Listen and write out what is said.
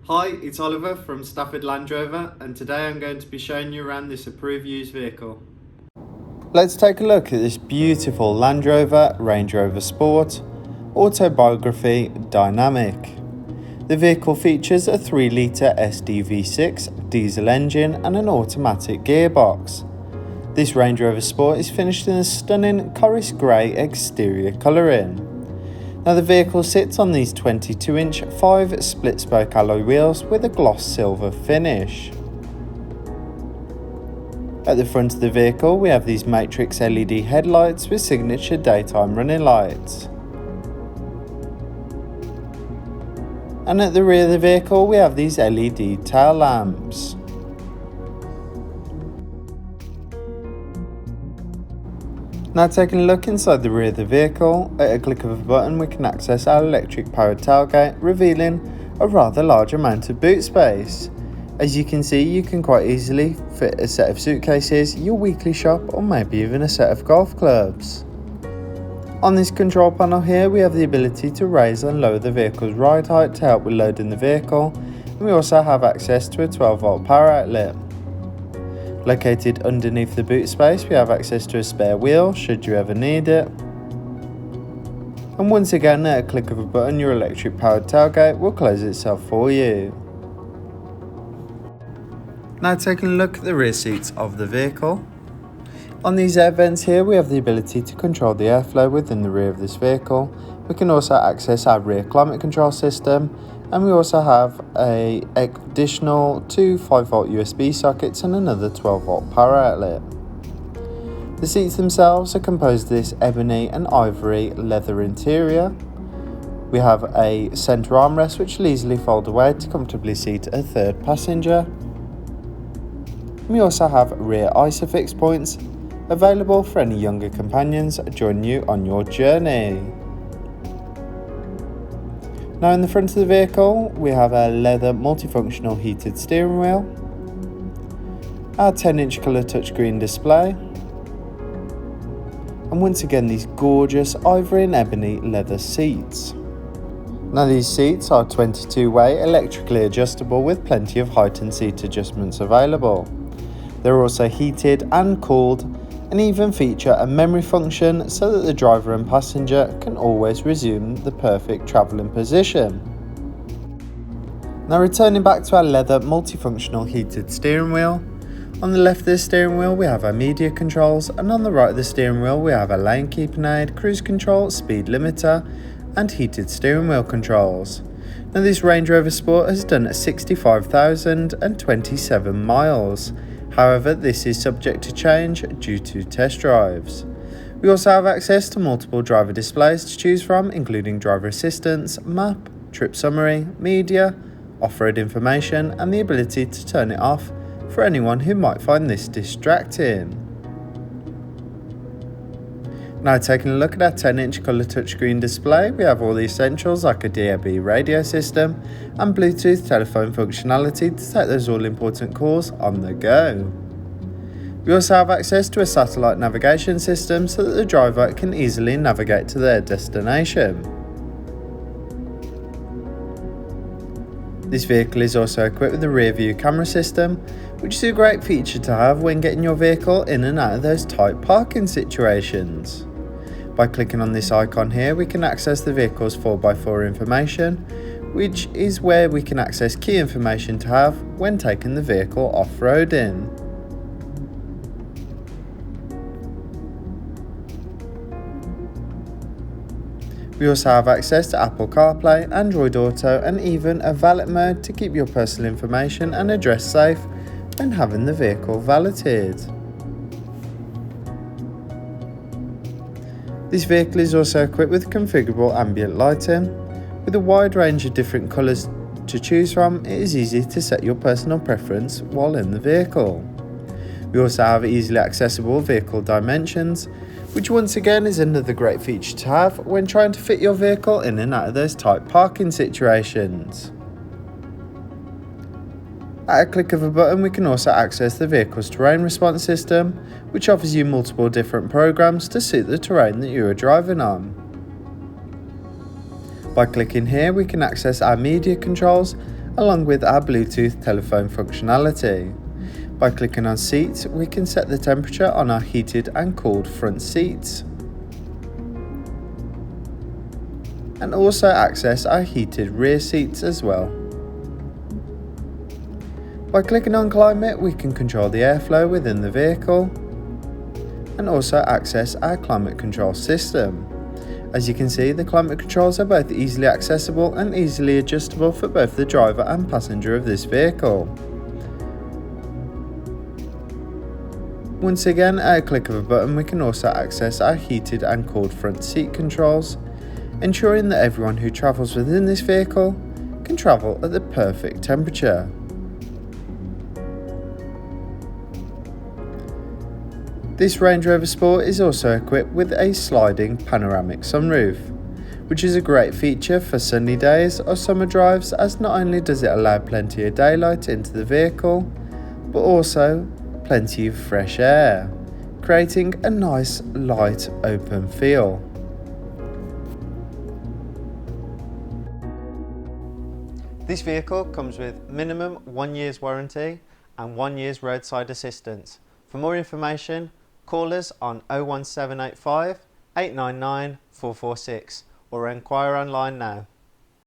Hi, it's Oliver from Stafford Land Rover, and today I'm going to be showing you around this approved used vehicle. Let's take a look at this beautiful Land Rover Range Rover Sport Autobiography Dynamic. The vehicle features a 3-litre SDV6 diesel engine and an automatic gearbox. This Range Rover Sport is finished in a stunning Corris grey exterior colouring. Now the vehicle sits on these 22-inch 5 split-spoke alloy wheels with a gloss silver finish. At the front of the vehicle we have these matrix LED headlights with signature daytime running lights. And at the rear of the vehicle we have these LED tail lamps. Now taking a look inside the rear of the vehicle, at a click of a button we can access our electric powered tailgate, revealing a rather large amount of boot space. As you can see, you can quite easily fit a set of suitcases, your weekly shop, or maybe even a set of golf clubs. On this control panel here we have the ability to raise and lower the vehicle's ride height to help with loading the vehicle, and we also have access to a 12-volt power outlet. Located underneath the boot space we have access to a spare wheel should you ever need it. And once again, at a click of a button your electric powered tailgate will close itself for you. Now taking a look at the rear seats of the vehicle. On these air vents here we have the ability to control the airflow within the rear of this vehicle. We can also access our rear climate control system, and we also have an additional 2 5-volt USB sockets and another 12-volt power outlet. The seats themselves are composed of this ebony and ivory leather interior. We have a centre armrest which will easily fold away to comfortably seat a third passenger. We also have rear ISOFIX points available for any younger companions joining you on your journey. Now in the front of the vehicle we have a leather multifunctional heated steering wheel, our 10-inch colour touchscreen display, and once again these gorgeous ivory and ebony leather seats. Now these seats are 22-way electrically adjustable with plenty of height and seat adjustments available. They're also heated and cooled, and even feature a memory function so that the driver and passenger can always resume the perfect travelling position. Now returning back to our leather multifunctional heated steering wheel, on the left of the steering wheel we have our media controls, and on the right of the steering wheel we have our lane keeping aid, cruise control, speed limiter and heated steering wheel controls. Now this Range Rover Sport has done 65,027 miles. However, this is subject to change due to test drives. We also have access to multiple driver displays to choose from, including driver assistance, map, trip summary, media, off-road information, and the ability to turn it off for anyone who might find this distracting. Now taking a look at our 10-inch colour touchscreen display, we have all the essentials like a DAB radio system and Bluetooth telephone functionality to take those all-important calls on the go. We also have access to a satellite navigation system so that the driver can easily navigate to their destination. This vehicle is also equipped with a rear view camera system, which is a great feature to have when getting your vehicle in and out of those tight parking situations. By clicking on this icon here we can access the vehicle's 4x4 information, which is where we can access key information to have when taking the vehicle off-roading. We also have access to Apple CarPlay, Android Auto and even a valet mode to keep your personal information and address safe when having the vehicle valeted. This vehicle is also equipped with configurable ambient lighting. With a wide range of different colours to choose from, it is easy to set your personal preference while in the vehicle. We also have easily accessible vehicle dimensions, which once again is another great feature to have when trying to fit your vehicle in and out of those tight parking situations. At a click of a button we can also access the vehicle's terrain response system, which offers you multiple different programs to suit the terrain that you are driving on. By clicking here we can access our media controls along with our Bluetooth telephone functionality. By clicking on seats, we can set the temperature on our heated and cooled front seats, and also access our heated rear seats as well. By clicking on climate, we can control the airflow within the vehicle and also access our climate control system. As you can see, the climate controls are both easily accessible and easily adjustable for both the driver and passenger of this vehicle. Once again, at a click of a button, we can also access our heated and cooled front seat controls, ensuring that everyone who travels within this vehicle can travel at the perfect temperature. This Range Rover Sport is also equipped with a sliding panoramic sunroof, which is a great feature for sunny days or summer drives, as not only does it allow plenty of daylight into the vehicle, but also plenty of fresh air, creating a nice light open feel. This vehicle comes with minimum 1 year's warranty and 1 year's roadside assistance. For more information, call us on 01785 899 446 or inquire online now.